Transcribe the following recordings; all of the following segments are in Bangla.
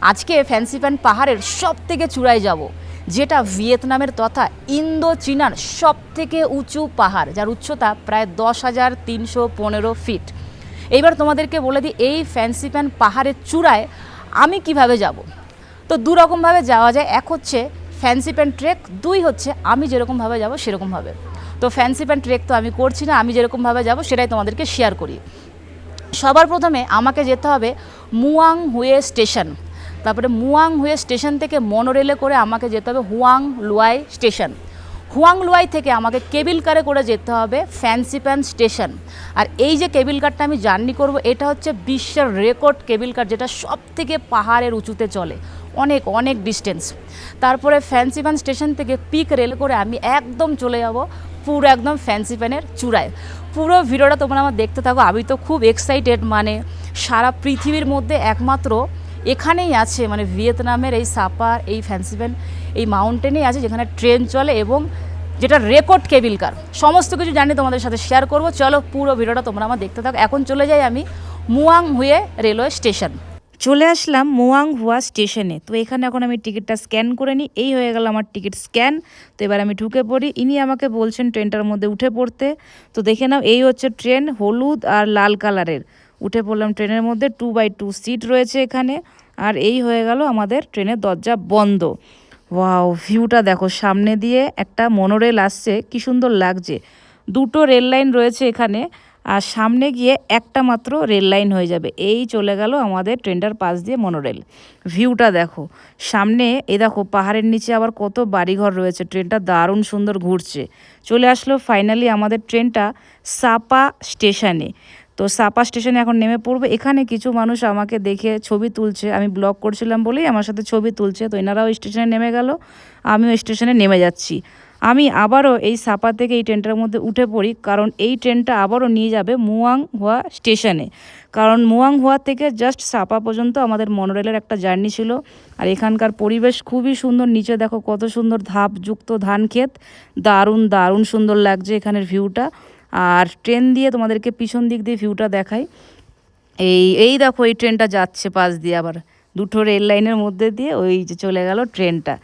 আজকে ফ্যান্সিপ্যান পাহাড়ের সব থেকে চূড়ায় যাব, যেটা ভিয়েতনামের তথা ইন্দো চীনার সব থেকে উঁচু পাহাড়, যার উচ্চতা প্রায় 10,315 ফিট। এইবার তোমাদেরকে বলে দিই এই ফ্যান্সিপ্যান পাহাড়ের চূড়ায় আমি কিভাবে যাব। তো দু রকমভাবে যাওয়া যায়, এক হচ্ছে ফ্যান্সিপ্যান ট্রেক, দুই হচ্ছে আমি যেরকমভাবে যাব সেরকমভাবে। তো ফ্যান্সিপ্যান ট্রেক তো আমি করছি না, আমি যেরকমভাবে যাব সেটাই তোমাদেরকে শেয়ার করি। সবার প্রথমে আমাকে যেতে হবে মুয়াং হুয়ে স্টেশন, তারপরে মুয়াং হুয়ে স্টেশন থেকে মনোরেলে করে আমাকে যেতে হবে হুয়াং লুয়াই স্টেশন। হুয়াং লুয়াই থেকে আমাকে কেবিল কারে করে যেতে হবে ফ্যান্সিপ্যান স্টেশন। আর এই যে কেবিল কারটা আমি জার্নি করব, এটা হচ্ছে বিশ্বের রেকর্ড কেবিল কার, যেটা সব থেকে পাহাড়ের উঁচুতে চলে, অনেক অনেক ডিস্টেন্স। তারপরে ফ্যান্সিপ্যান স্টেশন থেকে পিক রেল করে আমি একদম চলে যাব পুরো একদম ফ্যান্সিপ্যানের চূড়ায়। পুরো ভিডিওটা তোমরা আমার দেখতে থাকো, আমি তো খুব এক্সাইটেড। মানে সারা পৃথিবীর মধ্যে একমাত্র এখানেই আছে, মানে ভিয়েতনামের এই সাপার এই ফ্যান্সিপ্যান এই মাউন্টেনেই আছে যেখানে ট্রেন চলে এবং যেটা রেকর্ড কেবিল কার। সমস্ত কিছু জানি তোমাদের সাথে শেয়ার করব, চলো পুরো ভিডিওটা তোমরা আমার দেখতে থাকো। এখন চলে যাই আমি মুয়াং হুয়ে রেলওয়ে স্টেশন। চলে আসলাম মুয়াং হুয়া স্টেশনে। তো এখানে এখন আমি টিকিটটা স্ক্যান করে নিই, এই হয়ে গেল আমার টিকিট স্ক্যান। তো এবার আমি ঢুকে পড়ি, ইনি আমাকে বলছেন ট্রেনটার মধ্যে উঠে পড়তে। তো দেখে নাও, এই হচ্ছে ট্রেন, হলুদ আর লাল কালারের। উঠে পড়লাম ট্রেনের মধ্যে, 2x2 সিট রয়েছে এখানে। আর এই হয়ে গেল আমাদের ট্রেনের দরজা বন্ধ। ওয়াও, ভিউটা দেখো, সামনে দিয়ে একটা মনোরেল আসছে, কি সুন্দর লাগছে। দুটো রেল লাইন রয়েছে এখানে, আর সামনে গিয়ে একটা মাত্র রেল লাইন হয়ে যাবে। এই চলে গেল আমাদের ট্রেনটার পাশ দিয়ে মনোরেল। ভিউটা দেখো সামনে, এই দেখো পাহাড়ের নিচে আবার কত বাড়িঘর রয়েছে। ট্রেনটা দারুণ সুন্দর ঘুরছে। চলে আসলো ফাইনালি আমাদের ট্রেনটা সাপা স্টেশনে। তো সাপা স্টেশনে এখন নেমে পড়বে। এখানে কিছু মানুষ আমাকে দেখে ছবি তুলছে, আমি ব্লগ করছিলাম বলেই আমার সাথে ছবি তুলছে। তো এনারাও স্টেশনে নেমে গেল, আমিও স্টেশনে নেমে যাচ্ছি। আমি আবারও এই সাপা থেকে এই ট্রেনটার মধ্যে উঠে পড়ি, কারণ এই ট্রেনটা আবারও নিয়ে যাবে মুয়াং হুয়া স্টেশনে। কারণ মুয়াং হুয়া থেকে জাস্ট সাপা পর্যন্ত আমাদের মনোরেলের একটা জার্নি ছিল। আর এখানকার পরিবেশ খুবই সুন্দর, নিচে দেখো কত সুন্দর ধাপযুক্ত ধান ক্ষেত, দারুণ দারুণ সুন্দর লাগছে এখানের ভিউটা। আর ট্রেন দিয়ে তোমাদেরকে পিছন দিক দিয়ে ভিউটা দেখাই। এই দেখো এই ট্রেনটা যাচ্ছে পাশ দিয়ে, আবার দুটো রেল লাইনের মধ্যে দিয়ে ওই যে চলে গেল ট্রেনটা।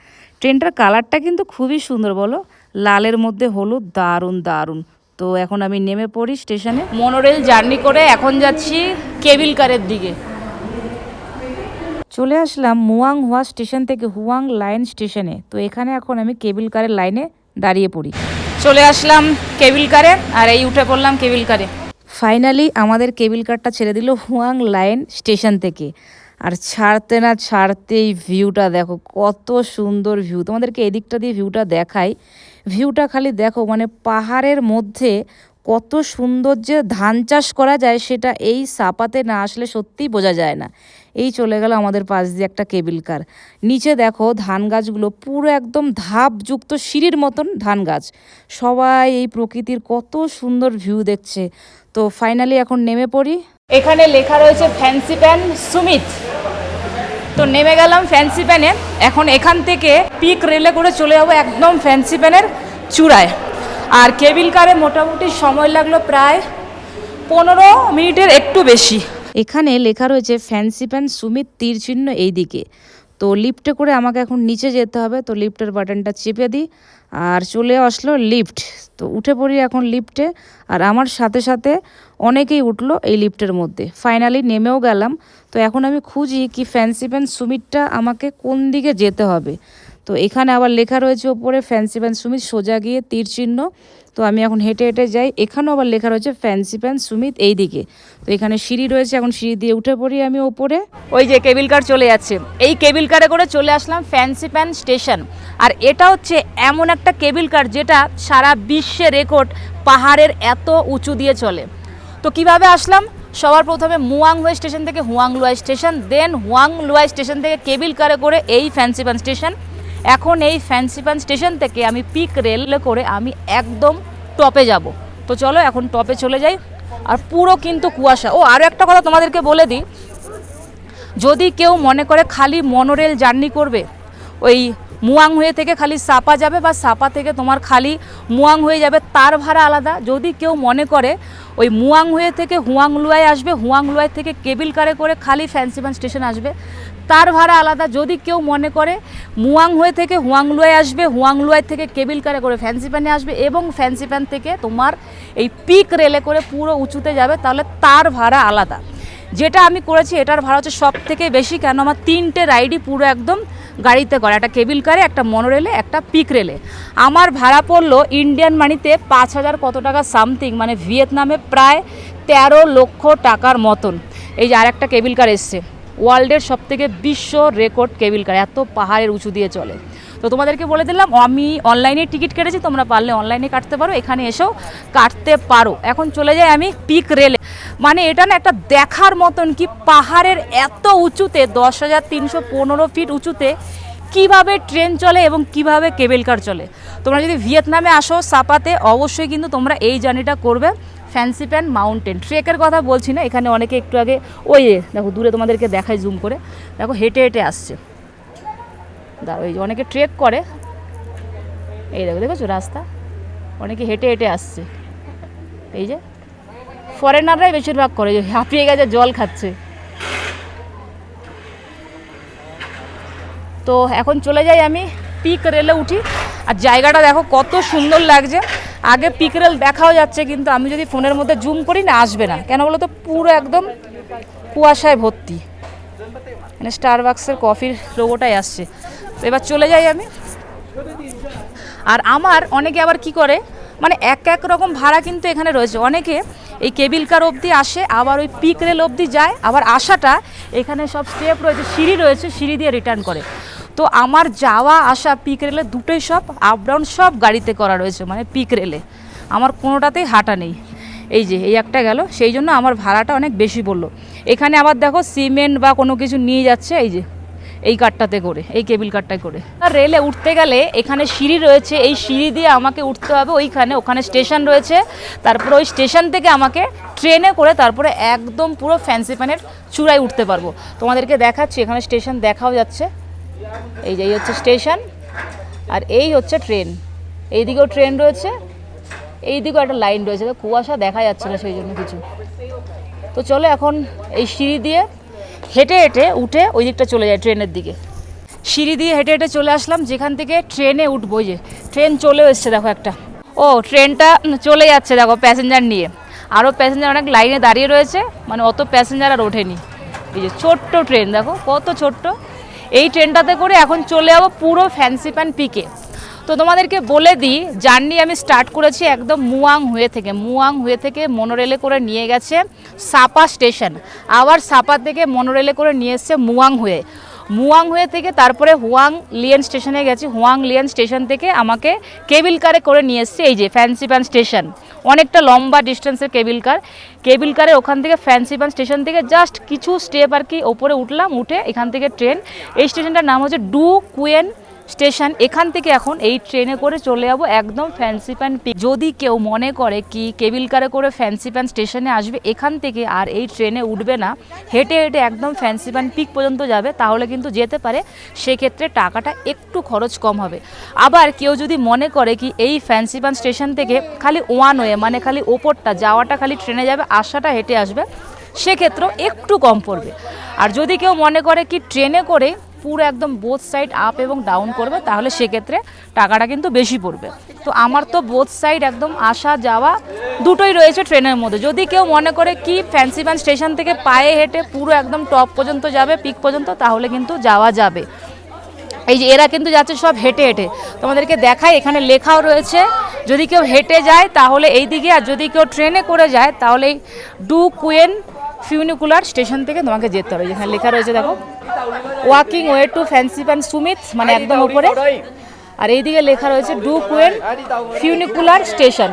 ট্রেনটার কালারটা কিন্তু খুবই সুন্দর, বলো, লালের মধ্যে হলুদ, দারুণ দারুণ। তো এখন আমি নেমে পড়ি স্টেশনে। মনোরেল জার্নি করে এখন যাচ্ছি কেবিল কারের দিকে। চলে আসলাম মুয়াং হুয়া স্টেশন থেকে হুয়াং লাইন স্টেশনে। তো এখানে এখন আমি কেবিল কারের লাইনে দাঁড়িয়ে পড়ি। চলে আসলাম কেবিল কারে, আর এই উঠে পড়লাম কেবিল কারে। ফাইনালি আমাদের কেবিল কারটা ছেড়ে দিল হুয়াং লাইন স্টেশন থেকে। আর ছাড়তে না ছাড়তেই ভিউটা দেখো, কত সুন্দর ভিউ। তোমাদেরকে এদিকটা দিয়ে ভিউটা দেখাই। ভিউটা খালি দেখো, মানে পাহাড়ের মধ্যে কত সুন্দর যে ধান চাষ করা যায়, সেটা এই সাপাতে না আসলে সত্যিই বোঝা যায় না। এই চলে গেল আমাদের পাশ দিয়ে একটা কেবিল কার। নিচে দেখো ধান গাছগুলো পুরো একদম ধাপযুক্ত সিঁড়ির মতন ধান গাছ। সবাই এই প্রকৃতির কত সুন্দর ভিউ দেখছে। তো ফাইনালি এখন নেমে পড়ি। এখানে লেখা রয়েছে ফ্যান্সিপ্যান সুমিত। তো নেমে গেলাম ফ্যান্সিপ্যানে। এখন এখান থেকে পিক রেলে করে চলে যাবো একদম ফ্যান্সিপ্যানের চূড়ায়। আর কেবিল কারে মোটামুটি সময় লাগলো প্রায় 15 মিনিটের একটু বেশি। এখানে লেখা রয়েছে ফ্যান্সিপ্যান সুমিত তীর চিহ্ন এই দিকে। তো লিফটে করে আমাকে এখন নিচে যেতে হবে। তো লিফটের বাটনটা চেপে দিই, আর চলে আসলো লিফট। তো উঠে পড়ি এখন লিফটে। আর আমার সাথে সাথে অনেকেই উঠলো এই লিফটের মধ্যে। ফাইনালি নেমেও গেলাম। তো এখন আমি খুঁজি কি ফ্যান্সিপ্যান সুমিতটা আমাকে কোন দিকে যেতে হবে। তো এখানে আবার লেখা রয়েছে ওপরে ফ্যান্সিপ্যান সুমিত সোজা গিয়ে তীর চিহ্ন। তো আমি এখন হেঁটে হেঁটে যাই। এখানেও আবার লেখা রয়েছে ফ্যান্সিপ্যান সুমিত এই দিকে। তো এখানে সিঁড়ি রয়েছে, এখন সিঁড়ি দিয়ে উঠে পড়ি আমি ওপরে। ওই যে কেবিল কার চলে যাচ্ছে, এই কেবিল কারে করে চলে আসলাম ফ্যান্সিপ্যান স্টেশন। আর এটা হচ্ছে এমন একটা কেবিল কার যেটা সারা বিশ্বে রেকর্ড, পাহাড়ের এত উঁচু দিয়ে চলে। তো কিভাবে আসলাম, সবার প্রথমে মুয়াং হুয়ে স্টেশন থেকে হুয়াং লুয়াই স্টেশন, দেন হুয়াং লুয়াই স্টেশন থেকে কেবিল কারে করে এই ফ্যান্সিপ্যান স্টেশন। এখন এই ফ্যান্সিপ্যান স্টেশন থেকে আমি পিক রেলে করে আমি একদম টপে যাব। তো চলো এখন টপে চলে যাই। আর পুরো কিন্তু কুয়াশা। ও আরও একটা কথা তোমাদেরকে বলে দিই, যদি কেউ মনে করে খালি মনোরেল জার্নি করবে, ওই মুয়াং হুয়ে থেকে খালি সাপা যাবে বা সাপা থেকে তোমার খালি মুয়াং হয়ে যাবে, তার ভাড়া আলাদা। যদি কেউ মনে করে ওই মুয়াং হুয়ে থেকে হুয়াং লুয়াই আসবে, হুয়াং লুয়াই থেকে কেবিল কারে করে খালি ফ্যান্সিপ্যান স্টেশন আসবে, তার ভাড়া আলাদা। যদি কেউ মনে করে মুয়াং হয়ে থেকে হুয়াংলুয়াই আসবে, হুয়াংলুয়াই থেকে কেবিল কারে করে ফ্যান্সিপ্যানে আসবে এবং ফ্যান্সিপ্যান থেকে তোমার এই পিক রেলে করে পুরো উঁচুতে যাবে, তাহলে তার ভাড়া আলাদা। যেটা আমি করেছি এটার ভাড়া হচ্ছে সব থেকে বেশি, কেন আমার 3টে রাইডই পুরো একদম গাড়িতে করে, একটা কেবিল কারে, একটা মনোরেলে, একটা পিক রেলে। আমার ভাড়া পড়লো ইন্ডিয়ান মানিতে 5,000 কত টাকা সামথিং, মানে ভিয়েতনামে প্রায় 13 লক্ষ টাকার মতন। এই যে আর একটা কেবিল কার এসছে, ওয়ার্ল্ডের সবথেকে বিশ্ব রেকর্ড কেবিল কার, এত পাহাড়ের উঁচু দিয়ে চলে। তো তোমাদেরকে বলে দিলাম আমি অনলাইনে টিকিট কেটেছি, তোমরা পারলে অনলাইনে কাটতে পারো, এখানে এসেও কাটতে পারো। এখন চলে যাই আমি পিক রেলে। মানে এটা না একটা দেখার মতন কি পাহাড়ের এত উঁচুতে 10,315 ফিট উঁচুতে কিভাবে ট্রেন চলে এবং কিভাবে কেবিল কার চলে। তোমরা যদি ভিয়েতনামে আসো সাপাতে, অবশ্যই কিন্তু তোমরা এই জার্নিটা করবে। ফ্যান্সিপ্যান মাউন্টেন ট্রেকের কথা বলছি না, এখানে অনেকে একটু আগে ওই দেখো দূরে তোমাদেরকে দেখাই জুম করে, দেখো হেঁটে হেঁটে আসছে, দাঁড়ো এই যে অনেকে ট্রেক করে, এই দেখো দেখেছো রাস্তা, অনেকে হেঁটে হেঁটে আসছে, এই যে ফরেনাররাই বেশিরভাগ করে, যে হাঁপিয়ে গেছে জল খাচ্ছে। তো এখন চলে যাই আমি পিক রেলে উঠি। আর জায়গাটা দেখো কত সুন্দর লাগছে, আগে পিক রেল দেখাও যাচ্ছে, কিন্তু আমি যদি ফোনের মধ্যে জুম করি না আসবে না, কেন বলো তো পুরো একদম কুয়াশায় ভর্তি। মানে স্টারবাক্সের কফির লোগোটাই আসছে। তো এবার চলে যাই আমি। আর আমার অনেকে আবার কি করে, মানে এক এক রকম ভাড়া কিন্তু এখানে রয়েছে। অনেকে এই কেবিল কার অবধি আসে, আবার ওই পিক রেল অবধি যায়, আবার আসাটা এখানে সব স্টেপ রয়েছে, সিঁড়ি রয়েছে, সিঁড়ি দিয়ে রিটার্ন করে। তো আমার যাওয়া আসা পিক রেলে দুটোই সব আপ ডাউন সব গাড়িতে করা রয়েছে, মানে পিক রেলে আমার কোনোটাতেই হাঁটা নেই। এই যে এই একটা গেল, সেই জন্য আমার ভাড়াটা অনেক বেশি পড়লো। এখানে আবার দেখো সিমেন্ট বা কোনো কিছু নিয়ে যাচ্ছে, এই যে এই কারটাতে করে, এই কেবিল কারটায় করে। আর রেলে উঠতে গেলে এখানে সিঁড়ি রয়েছে, এই সিঁড়ি দিয়ে আমাকে উঠতে হবে ওইখানে, ওখানে স্টেশন রয়েছে। তারপরে ওই স্টেশন থেকে আমাকে ট্রেনে করে তারপরে একদম পুরো ফ্যান্সিপ্যানের চূড়ায় উঠতে পারবো। তোমাদেরকে দেখাচ্ছি, এখানে স্টেশন দেখাও যাচ্ছে, এই যে এই হচ্ছে স্টেশন, আর এই হচ্ছে ট্রেন। এইদিকেও ট্রেন রয়েছে, এইদিকেও একটা লাইন রয়েছে, কুয়াশা দেখা যাচ্ছে না সেই জন্য কিছু। তো চলো এখন এই সিঁড়ি দিয়ে হেঁটে হেঁটে উঠে ওই দিকটা চলে যায় ট্রেনের দিকে। সিঁড়ি দিয়ে হেঁটে হেঁটে চলে আসলাম যেখান থেকে ট্রেনে উঠবো। যে ট্রেন চলেও এসছে দেখো একটা, ও ট্রেনটা চলে যাচ্ছে দেখো প্যাসেঞ্জার নিয়ে, আরও প্যাসেঞ্জার অনেক লাইনে দাঁড়িয়ে রয়েছে, মানে অত প্যাসেঞ্জার আর ওঠেনি। এই যে ছোট্ট ট্রেন দেখো কত ছোট্ট, এই ট্রেনটাতে করে এখন চলে যাবো পুরো ফ্যান্সিপ্যান পিকে। তো তোমাদেরকে বলে দিই, জার্নি আমি স্টার্ট করেছি একদম মুয়াং হয়ে থেকে। মুয়াং হয়ে থেকে মনোরেলে করে নিয়ে গেছে সাপা স্টেশন, আবার সাপা থেকে মনোরেলে করে নিয়ে এসছে মুয়াং হয়ে। মুয়াং হয়ে থেকে তারপরে হুয়াং লিয়েন স্টেশনে গেছি, হুয়াং লিয়েন স্টেশন থেকে আমাকে কেবিল কারে করে নিয়ে এসছে এই যে ফ্যান্সিপ্যান স্টেশন। অনেকটা লম্বা ডিস্টেন্সের কেবিল কার, কেবিল কারে ওখান থেকে ফ্যান্সিপ্যান স্টেশন থেকে জাস্ট কিছু স্টেপ আর কি ওপরে উঠলাম, উঠে এখান থেকে ট্রেন, এই স্টেশনটার নাম হচ্ছে ডু কুয়েন স্টেশন। এখান থেকে এখন এই ট্রেনে করে চলে যাবো একদম ফ্যান্সিপ্যান পিক। যদি কেউ মনে করে কি কেবিল কারে করে ফ্যান্সিপ্যান স্টেশনে আসবে এখান থেকে আর এই ট্রেনে উঠবে না, হেঁটে হেঁটে একদম ফ্যান্সিপ্যান পিক পর্যন্ত যাবে, তাহলে কিন্তু যেতে পারে, সেক্ষেত্রে টাকাটা একটু খরচ কম হবে। আবার কেউ যদি মনে করে কি এই ফ্যান্সিপ্যান স্টেশন থেকে খালি ওয়ান ওয়ে, মানে খালি ওপরটা যাওয়াটা খালি ট্রেনে যাবে, আসাটা হেঁটে আসবে, সেক্ষেত্রেও একটু কম পড়বে। আর যদি কেউ মনে করে কি ট্রেনে করে পুরো একদম বোথ সাইড আপ এবং ডাউন করবে, তাহলে সেক্ষেত্রে টাকাটা কিন্তু বেশি পড়বে। তো আমার তো বোথ সাইড একদম আসা যাওয়া দুটোই রয়েছে ট্রেনের মধ্যে। যদি কেউ মনে করে কি ফ্যান্সিপ্যান স্টেশন থেকে পায়ে হেঁটে পুরো একদম টপ পর্যন্ত যাবে, পিক পর্যন্ত, তাহলে কিন্তু যাওয়া যাবে। এই যে এরা কিন্তু যাচ্ছে সব হেঁটে হেঁটে, তোমাদেরকে দেখাই এখানে লেখাও রয়েছে, যদি কেউ হেঁটে যায় তাহলে এই দিকে, আর যদি কেউ ট্রেনে করে যায় তাহলে এই ডু কুয়েন ফিউনিকুলার স্টেশন থেকে তোমাকে যেতে হবে। যেখানে লেখা রয়েছে দেখো ওয়াকিং ওয়ে টু ফ্যান্সিপ্যান সুমিত, মানে একদম উপরে, আর এইদিকে লেখা রয়েছে ডু কুয়েন ফিউনিকুলার স্টেশন।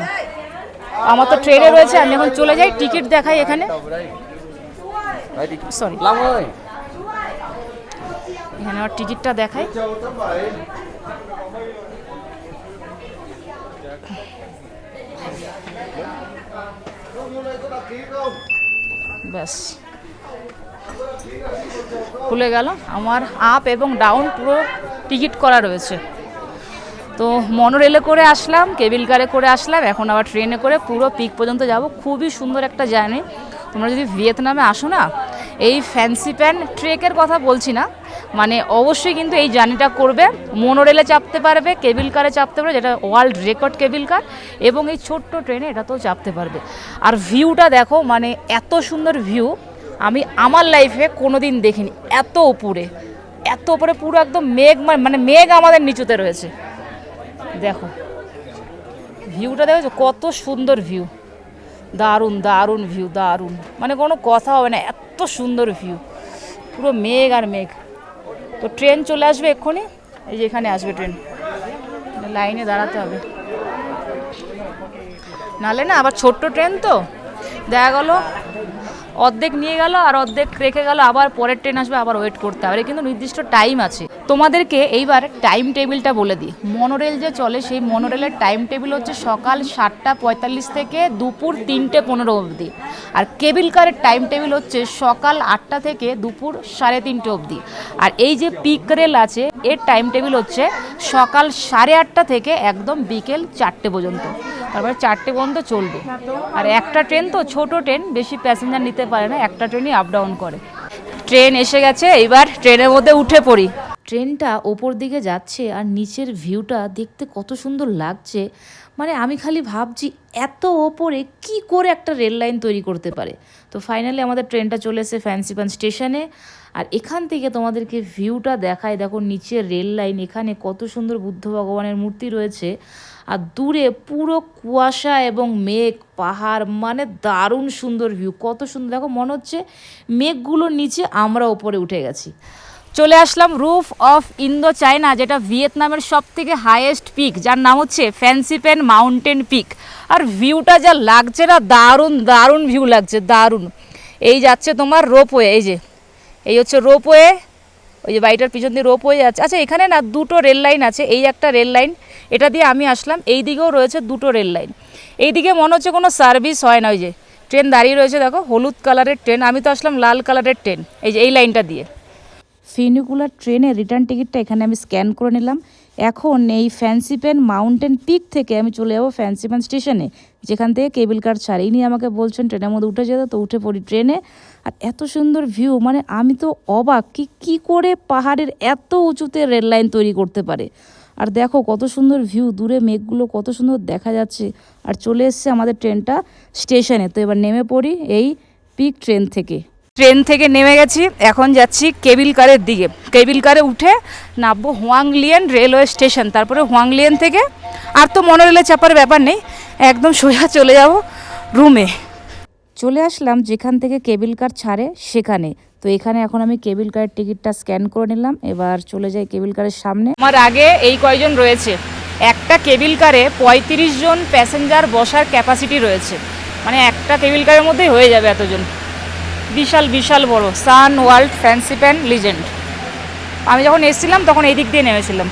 আমার তো ট্রেনে রয়েছে, আমি এখন চলে যাই, টিকিট দেখাই এখানে, সরি এখানে আমার টিকিটটা দেখাই। ব্যাস খুলে গেল, আমার আপ এবং ডাউন পুরো টিকিট করা রয়েছে। তো মনোরেলে করে আসলাম, কেবিল কারে করে আসলাম, এখন আবার ট্রেনে করে পুরো পিক পর্যন্ত যাব। খুবই সুন্দর একটা জার্নি। তোমরা যদি ভিয়েতনামে আসো না, এই ফ্যান্সিপ্যান ট্রেকের কথা বলছি না, মানে অবশ্যই কিন্তু এই জার্নিটা করবে। মোনোরেলে চাপতে পারবে, কেবিল কারে চাপতে পারবে, যেটা ওয়ার্ল্ড রেকর্ড কেবিল কার, এবং এই ছোট্ট ট্রেনে এটাতেও চাপতে পারবে। আর ভিউটা দেখো, মানে এত সুন্দর ভিউ আমি আমার লাইফে কোনো দিন দেখিনি। এত উপরে, এত উপরে, পুরো একদম মেঘ, মানে মেঘ আমাদের নিচুতে রয়েছে। দেখো ভিউটা, দেখেছো কত সুন্দর ভিউ, দারুণ দারুণ ভিউ, দারুণ, মানে কোনো কথা হবে না, এত সুন্দর ভিউ, পুরো মেঘ আর মেঘ। তো ট্রেন চলে আসবে এক্ষুনি, এই যে এখানে আসবে ট্রেন, লাইনে দাঁড়াতে হবে, নালে না আবার ছোট্ট ট্রেন তো দেখা গেলো অর্ধেক নিয়ে গেল আর অর্ধেক রেখে গেল, আবার পরের ট্রেন আসবে, আবার ওয়েট করতে হবে, কিন্তু নির্দিষ্ট টাইম আছে। তোমাদেরকে এইবার টাইম টেবিলটা বলে দিই। মনোরেল যে চলে সেই মনোরেলের টাইম টেবিল হচ্ছে সকাল 7:45 থেকে দুপুর 3:15 অবধি। আর কেবিল কারের টাইম টেবিল হচ্ছে সকাল 8টা থেকে দুপুর 3:30 অবধি। আর এই যে পিক রেল আছে এর টাইম টেবিল হচ্ছে সকাল 8:30 থেকে একদম বিকেল 4টে পর্যন্ত, তারপরে 4টে পর্যন্ত চলবে। আর একটা ট্রেন তো ছোট ট্রেন, বেশি প্যাসেঞ্জার নিতে পারে না, একটা ট্রেনই আপ ডাউন করে। ট্রেন এসে গেছে, এইবার ট্রেনের মধ্যে উঠে পড়ি। ট্রেনটা ওপর দিকে যাচ্ছে আর নিচের ভিউটা দেখতে কত সুন্দর লাগছে, মানে আমি খালি ভাবছি এত ওপরে কি করে একটা রেল লাইন তৈরি করতে পারে। তো ফাইনালি আমাদের ট্রেনটা চলে এসেছে ফ্যান্সিপান স্টেশনে। আর এখান থেকে তোমাদেরকে ভিউটা দেখায়, দেখো নিচের রেল লাইন, এখানে কত সুন্দর বুদ্ধ ভগবানের মূর্তি রয়েছে, আর দূরে পুরো কুয়াশা এবং মেঘ, পাহাড়, মানে দারুণ সুন্দর ভিউ, কত সুন্দর। দেখো মনে হচ্ছে মেঘগুলোর নিচে আমরা ওপরে উঠে গেছি। চলে আসলাম রুফ অফ ইন্দো চায়না, যেটা ভিয়েতনামের সব থেকে হাইয়েস্ট পিক, যার নাম হচ্ছে ফ্যান্সিপেন মাউন্টেন পিক। আর ভিউটা যা লাগছে না, দারুণ দারুণ ভিউ লাগছে, দারুণ। এই যাচ্ছে তোমার রোপওয়ে, এই যে এই হচ্ছে রোপওয়ে, ওই যে বাড়িটার পিছন দিয়ে রোপওয়ে যাচ্ছে। আচ্ছা এখানে না দুটো রেল লাইন আছে, এই একটা রেল লাইন, এটা দিয়ে আমি আসলাম, এই দিকেও রয়েছে দুটো রেল লাইন। এইদিকে মনে হচ্ছে কোনো সার্ভিস হয় না, ওই যে ট্রেন দাঁড়িয়ে রয়েছে দেখো, হলুদ কালারের ট্রেন, আমি তো আসলাম লাল কালারের ট্রেন, এই যে এই লাইনটা দিয়ে। ফিনিকুলার ট্রেনের রিটার্ন টিকিটটা এখানে আমি স্ক্যান করে নিলাম। এখন এই ফ্যান্সিপেন মাউন্টেন পিক থেকে আমি চলে যাবো ফ্যান্সিপেন স্টেশনে, যেখান থেকে কেবিল কার ছাড়ে। ইনি আমাকে বলছেন ট্রেনের মধ্যে উঠে যেতে, তো উঠে পড়ি ট্রেনে। আর এত সুন্দর ভিউ, মানে আমি তো অবাক কি করে পাহাড়ের এত উঁচুতে রেল লাইন তৈরি করতে পারে। আর দেখো কত সুন্দর ভিউ, দূরে মেঘগুলো কত সুন্দর দেখা যাচ্ছে। আর চলে এসছে আমাদের ট্রেনটা স্টেশনে। তো এবার নেমে পড়ি এই পিক ট্রেন থেকে। ট্রেন থেকে নেমে গেছি, এখন যাচ্ছি কেবিল কারের দিকে। কেবিল কারে উঠে নামবো হোয়াংলিয়েন রেলওয়ে স্টেশন, তারপরে হোয়াংলিয়েন থেকে আর তো মনোরেলে চাপার ব্যাপার নেই, একদম সোজা চলে যাব রুমে। চলে আসলাম যেখান থেকে কেবিল কার ছাড়ে সেখানে। তো এখানে এখন আমি কেবিল কারের টিকিটটা স্ক্যান করে নিলাম, এবার চলে যাই কেবিল কারের সামনে। আমার আগে এই কয়জন রয়েছে, একটা কেবিল কারে 35 জন প্যাসেঞ্জার বসার ক্যাপাসিটি রয়েছে, মানে একটা কেবিল কারের মধ্যেই হয়ে যাবে এতজন, বিশাল বিশাল বড়। সান ওয়ার্ল্ড ফ্যান্সিপেন লিজেন্ড। আমি যখন এসেছিলাম তখন এই দিক দিয়ে নেমেছিলাম।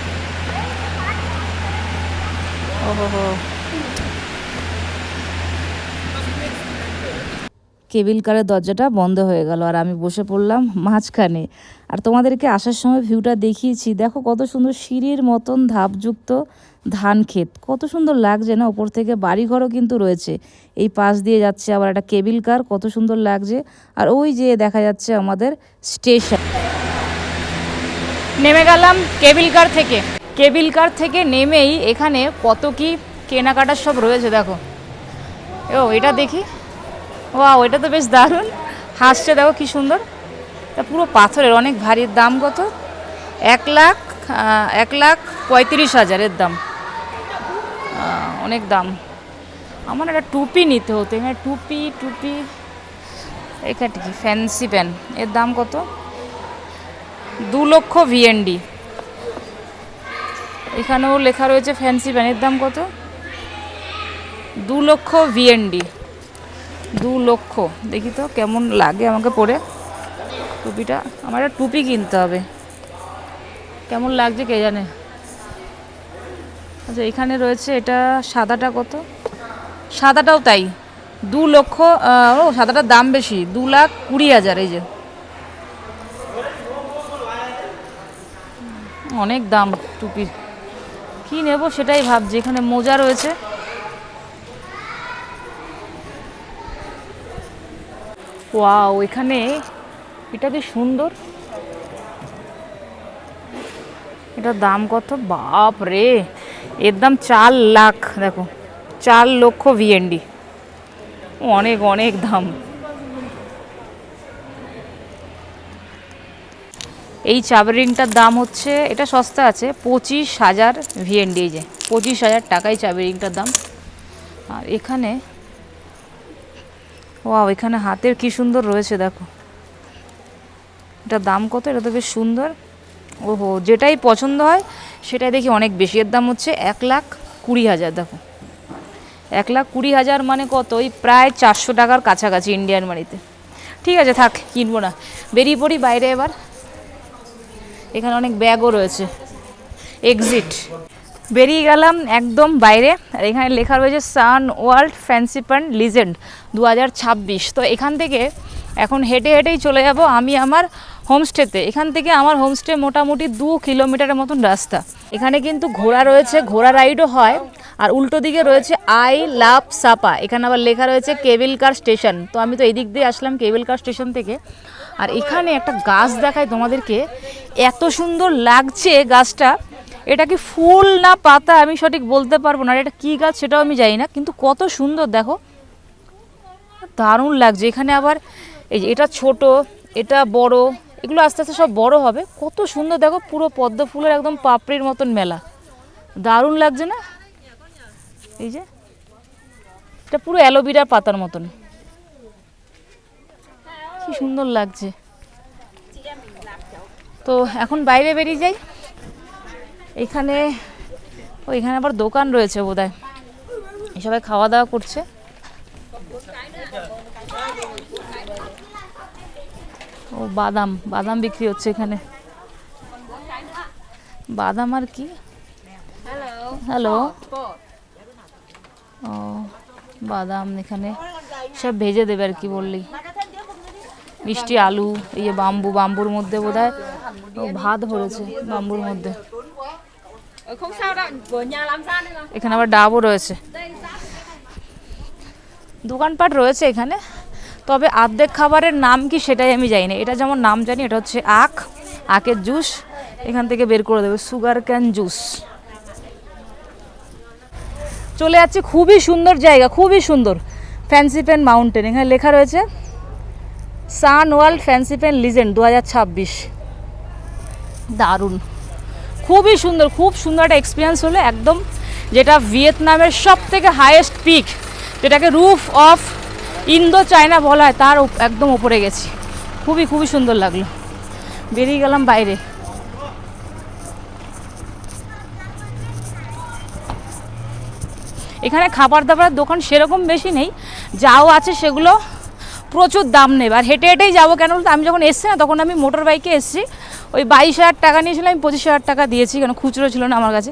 ওহো, কেবিল কারের দরজাটা বন্ধ হয়ে গেল আর আমি বসে পড়লাম মাঝখানে। আর তোমাদেরকে আসার সময় ভিউটা দেখিয়েছি, দেখো কত সুন্দর সিঁড়ির মতন ধাপযুক্ত ধান ক্ষেত, কত সুন্দর লাগছে না। ওপর থেকে বাড়িঘরও কিন্তু রয়েছে, এই পাশ দিয়ে যাচ্ছে আবার একটা কেবিল কার, কত সুন্দর লাগছে। আর ওই যে দেখা যাচ্ছে আমাদের স্টেশন। নেমে গেলাম কেবিল কার থেকে। কেবিল কার থেকে নেমেই এখানে কত কি কেনাকাটার সব রয়েছে দেখো। ও এটা দেখি, ওয়াও এটা তো বেশ দারুণ, হাসছে দেখো কি সুন্দর। তা পুরো পাথরের, অনেক ভারী। দাম কত? 1,35,000 এর দাম, অনেক দাম। আমার একটা টুপি নিতে হতো, এখানে টুপি এখানে কি ফ্যান্সি প্যান, এর দাম কত? 2 লক্ষ ভিএনডি। এখানেও লেখা রয়েছে ফ্যান্সি প্যান, এর দাম কত? 2 লক্ষ ভিএনডি। 2 লক্ষ। দেখি তো কেমন লাগে আমাকে পরে টুপিটা। আমার একটা টুপি কিনতে হবে, কেমন লাগছে কে জানে। আচ্ছা এখানে রয়েছে এটা, সাদাটা কত? সাদাটাও তাই 2 লক্ষ। ও সাদাটার দাম বেশি, 2,20,000। এই যে অনেক দাম টুপির, কি নেব সেটাই ভাবছি। এখানে মোজা রয়েছে, ওয়াও এখানে এটা কি সুন্দর। এটার দাম কত? বাপ রে, এর দাম 4 লাখ। দেখো 4 লক্ষ ভিএনডি, অনেক অনেক দাম। এই চাবি রিংটার দাম হচ্ছে, এটা সস্তা আছে, 25,000 ভিএনডি। এই যে 25,000 টাকায় চাবি রিংটার দাম। আর এখানে ওয়াও, এখানে হাতের কি সুন্দর রয়েছে দেখো। এটার দাম কত? এটা তো বেশ সুন্দর। ওহো, যেটাই পছন্দ হয় সেটাই দেখি অনেক বেশি। এর দাম হচ্ছে 1,20,000। দেখো 1,20,000 মানে কত? ওই প্রায় 400 টাকার কাছাকাছি ইন্ডিয়ান মানিতে। ঠিক আছে, থাক, কিনবো না, বেরিয়ে পড়ি বাইরে এবার। এখানে অনেক ব্যাগও রয়েছে। এক্সিট, বেরিয়ে গেলাম একদম বাইরে। আর এখানে লেখা রয়েছে সান ওয়ার্ল্ড ফ্যান্সি প্যান্ট লিজেন্ড 2026। তো এখান থেকে এখন হেঁটে হেঁটেই চলে যাব আমি আমার হোমস্টেতে। এখান থেকে আমার হোমস্টে মোটামুটি 2 কিলোমিটারের মতন রাস্তা। এখানে কিন্তু ঘোড়া রয়েছে, ঘোড়া রাইডও হয়। আর উল্টো দিকে রয়েছে আই লাভ সাপা। এখানে আবার লেখা রয়েছে কেবল কার স্টেশন। তো আমি তো এই দিক দিয়ে আসলাম কেবল কার স্টেশন থেকে। আর এখানে একটা গাছ দেখায় তোমাদেরকে, এত সুন্দর লাগছে গাছটা। এটা কি ফুল না পাতা আমি সঠিক বলতে পারবো না, এটা কি গাছ সেটাও আমি জানি না, কিন্তু কত সুন্দর দেখো, দারুণ লাগছে। এখানে আবার এই যে এটা ছোট, এটা বড়, এগুলো আস্তে আস্তে সব বড় হবে। কত সুন্দর দেখো, পুরো পদ্ম ফুলের একদম পাপড়ির মতন মেলা, দারুণ লাগছে না? এই যে এটা পুরো অ্যালোভেরার পাতার মতন, কি সুন্দর লাগছে। তো এখন বাইরে বেরিয়ে যাই। এখানে এখানে আবার দোকান রয়েছে বোধহয়, সবাই খাওয়া দাওয়া করছে। ও বাদাম, বাদাম বিক্রি হচ্ছে এখানে। বাদাম আর কি, হ্যালো, ও বাদাম এখানে সব ভেজে দেবে আর কি বললি। মিষ্টি আলু, এই যে বাম্বু, বাম্বুর মধ্যে বোধহয় ভাত ভরেছে বাম্বুর মধ্যে। এখানে আবার ডাবও রয়েছে, দোকানপাট রয়েছে এখানে। তবে অর্ধেক খাবারের নাম কি সেটাই আমি জানি না। এটা যেমন নাম জানি, এটা হচ্ছে আখের জুস, এখান থেকে বের করে দেবে সুগার ক্যান জুস। চলে যাচ্ছে, খুবই সুন্দর জায়গা, খুবই সুন্দর, ফ্যান্সি পেন মাউন্টেন। এখানে লেখা রয়েছে সান ওয়ার্ল্ড ফ্যান্সি পেন লিজেন্ড 2026। দারুণ, খুবই সুন্দর, খুব সুন্দর একটা এক্সপিরিয়েন্স হলো। একদম যেটা ভিয়েতনামের সব থেকে হাইয়েস্ট পিক, যেটাকে রুফ অফ ইন্দো চায়না বলা হয়, তার একদম ওপরে গেছি। খুবই খুবই সুন্দর লাগলো। বেরিয়ে গেলাম বাইরে। এখানে খাবার দাবারের দোকান সেরকম বেশি নেই, যাও আছে সেগুলো প্রচুর দাম নেবে। আর হেঁটে হেঁটেই যাবো, কেন বলতো আমি যখন এসছি না তখন আমি মোটর বাইকে এসেছি, ওই 22,000 টাকা নিয়েছিলাম, আমি 25,000 টাকা দিয়েছি, কেন খুচরো ছিল না আমার কাছে।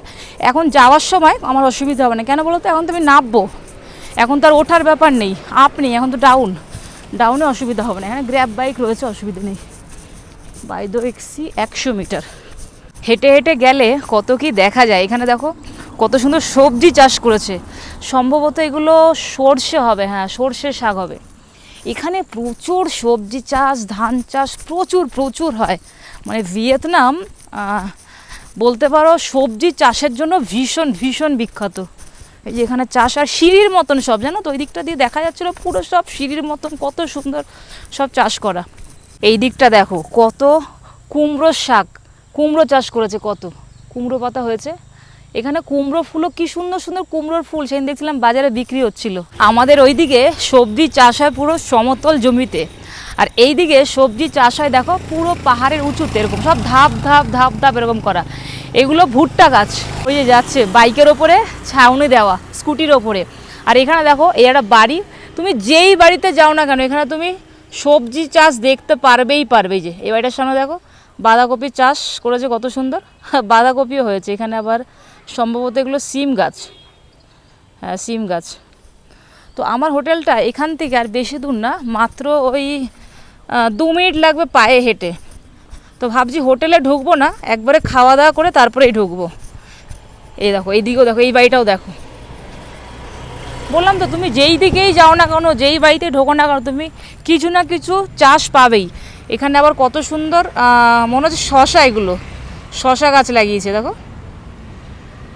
এখন যাওয়ার সময় আমার অসুবিধা হবে না, কেন বলো তো, এখন তো আমি নামবো, এখন তো আর ওঠার ব্যাপার নেই, আপ নেই, এখন তো ডাউনে অসুবিধা হবে না। এখানে গ্র্যাব বাইক রয়েছে, অসুবিধা নেই। বাইদো এক্সি 100 মিটার হেঁটে হেঁটে গেলে কত কি দেখা যায়। এখানে দেখো কত সুন্দর সবজি চাষ করেছে, সম্ভবত এগুলো সর্ষে হবে, হ্যাঁ সর্ষে শাক হবে। এখানে প্রচুর সবজি চাষ, ধান চাষ প্রচুর প্রচুর হয়। মানে ভিয়েতনাম বলতে পারো সবজি চাষের জন্য ভীষণ ভীষণ বিখ্যাত। এই যে এখানে চাষ, আর সিঁড়ির মতন সব, জানো তো ওই দিকটা দিয়ে দেখা যাচ্ছিলো পুরো সব সিঁড়ির মতন, কত সুন্দর সব চাষ করা। এই দিকটা দেখো কত কুমড়োর শাক, কুমড়ো চাষ করেছে, কত কুমড়ো পাতা হয়েছে। এখানে কুমড়ো ফুলও কি সুন্দর সুন্দর কুমড়োর ফুল, সেদিন দেখছিলাম বাজারে বিক্রি হচ্ছিল। আমাদের ওইদিকে সবজি চাষ হয় পুরো সমতল জমিতে, আর এই দিকে সবজি চাষ হয় দেখো পুরো পাহাড়ের উঁচুতে, এরকম সব ধাপ ধাপ ধাপ ধাপ এরকম করা। এগুলো ভুট্টা গাছ, ওই যে যাচ্ছে বাইকের ওপরে ছাউনি দেওয়া, স্কুটির ওপরে। আর এখানে দেখো এই একটা বাড়ি, তুমি যেই বাড়িতে যাও না কেন এখানে তুমি সবজি চাষ দেখতে পারবেই পারবে। যে এই বাড়িটার সামনে দেখো বাঁধাকপি চাষ করেছে, কত সুন্দর বাঁধাকপিও হয়েছে এখানে। আবার সম্ভবত এগুলো সিম গাছ, হ্যাঁ সিম গাছ। তো আমার হোটেলটা এখান থেকে আর বেশি দূর না, মাত্র ওই 2 মিনিট লাগবে পায়ে হেঁটে। তো ভাবছি হোটেলে ঢুকবো না, একবারে খাওয়া দাওয়া করে তারপরেই ঢুকবো। এই দেখো এইদিকেও দেখো, এই বাড়িটাও দেখো। বললাম তো তুমি যেই দিকেই যাও না কেন, যেই বাড়িতে ঢোকো না কেন, তুমি কিছু না কিছু চাষ পাবেই। এখানে আবার কত সুন্দর মনে হচ্ছে শশা, এগুলো শশা গাছ লাগিয়েছে দেখো,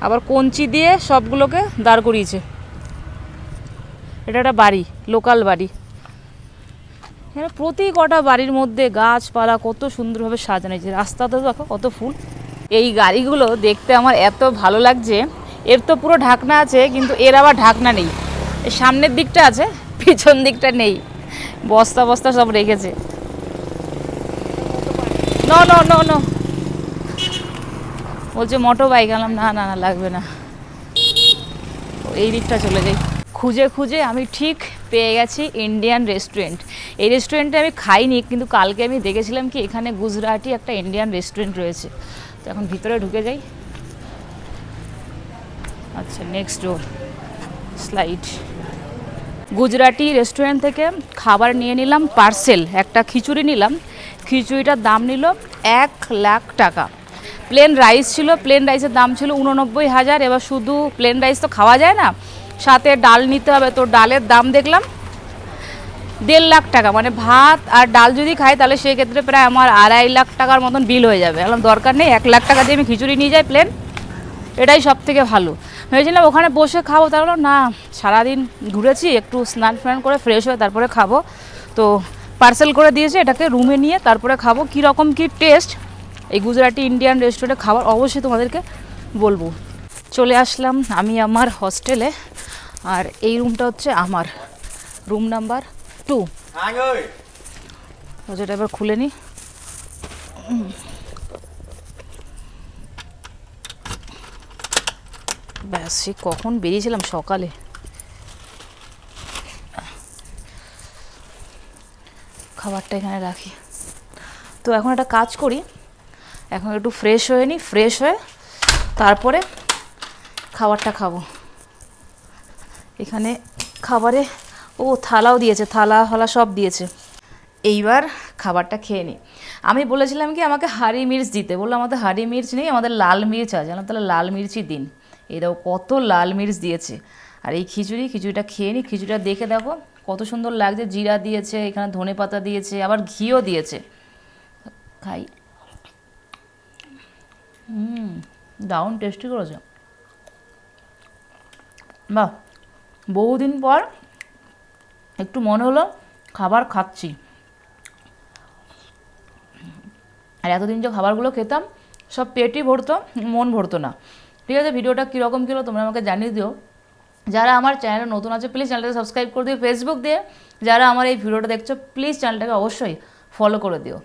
আবার কঞ্চি দিয়ে সবগুলোকে দাঁড় করিয়েছে। এটা একটা বাড়ি, লোকাল বাড়ি। এখানে প্রতি কটা বাড়ির মধ্যে গাছপালা কত সুন্দরভাবে সাজানো হয়েছে। রাস্তাতে দেখো কত ফুল। এই গাড়িগুলো দেখতে আমার এত ভালো লাগছে। এর তো পুরো ঢাকনা আছে, কিন্তু এর আবার ঢাকনা নেই। এর সামনের দিকটা আছে, পিছন দিকটা নেই, বস্তা বস্তা সব রেখেছে। নো নো নো নো বলছে মোটর বাইক। আনলাম না না না, লাগবে না, এই দিকটা চলে যাই। খুঁজে খুঁজে আমি ঠিক পেয়ে গেছি ইন্ডিয়ান রেস্টুরেন্ট। এই রেস্টুরেন্টে আমি খাইনি, কিন্তু কালকে আমি দেখেছিলাম কি এখানে গুজরাটি একটা ইন্ডিয়ান রেস্টুরেন্ট রয়েছে। তো এখন ভিতরে ঢুকে যাই। আচ্ছা, নেক্সট ডোর, স্লাইড। গুজরাটি রেস্টুরেন্ট থেকে খাবার নিয়ে নিলাম পার্সেল। একটা খিচুড়ি নিলাম, খিচুড়িটার দাম নিল 1,00,000 টাকা। প্লেন রাইস ছিল, প্লেন রাইসের দাম ছিল 89,000। এবার শুধু প্লেন রাইস তো খাওয়া যায় না, সাথে ডাল নিতে হবে। তো ডালের দাম দেখলাম 1,50,000 টাকা। মানে ভাত আর ডাল যদি খাই তাহলে সেই ক্ষেত্রে প্রায় আমার 2.5 লাখ টাকার মতন বিল হয়ে যাবে। আমার দরকার নেই, 1,00,000 টাকা দিয়ে আমি খিচুড়ি নিয়ে যাই প্লেন, এটাই সব থেকে ভালো। ভেবেছিলাম ওখানে বসে খাবো, তাহলে না, সারাদিন ঘুরেছি, একটু স্নান ফ্নান করে ফ্রেশ হয়ে তারপরে খাবো। তো পার্সেল করে দিয়েছে, এটাকে রুমে নিয়ে তারপরে খাবো। কীরকম কী টেস্ট এই গুজরাটি ইন্ডিয়ান রেস্টুরেন্টে খাবার অবশ্যই তোমাদেরকে বলবো। চলে আসলাম আমি আমার হস্টেলে, আর এই রুমটা হচ্ছে আমার রুম নাম্বার 2। যেটা এবার খুলে নিই। ব্যাস, সে কখন বেরিয়েছিলাম, সকালে। খাবারটা এখানে রাখি। তো এখন একটা কাজ করি, এখন একটু ফ্রেশ হয়ে নিই, ফ্রেশ হয়ে তারপরে খাবারটা খাবো। এখানে খাবারে থালাও দিয়েছে, থালা ফালা সব দিয়েছে। এইবার খাবারটা খেয়ে নিই। আমি বলেছিলাম কি আমাকে হারি মির্চ দিতে, বললো আমাদের হারি মির্চ নেই, আমাদের লাল মির্চ আছে। তাহলে লাল মির্চই দিন। এই দেখো কত লাল মির্চ দিয়েছে। আর এই খিচুড়িটা খেয়ে নিই। খিচুড়িটা দেখে দেখো কত সুন্দর লাগছে, জিরা দিয়েছে, এখানে ধনে পাতা দিয়েছে, আবার ঘিও দিয়েছে। খাই। দারুণ টেস্টি করেছে। বাহ, বহুদিন পর একটু মনে হলো খাবার খাচ্ছি। আর এতদিন যে খাবারগুলো খেতাম সব পেটই ভরতো, মন ভরতো না। ঠিক আছে, ভিডিওটা কীরকম ছিল তোমরা আমাকে জানিয়ে দিও। যারা আমার চ্যানেলে নতুন আছে প্লিজ চ্যানেলটাকে সাবস্ক্রাইব করে দিও ফেসবুক দিয়ে। যারা আমার এই ভিডিওটা দেখছো প্লিজ চ্যানেলটাকে অবশ্যই ফলো করে দিও।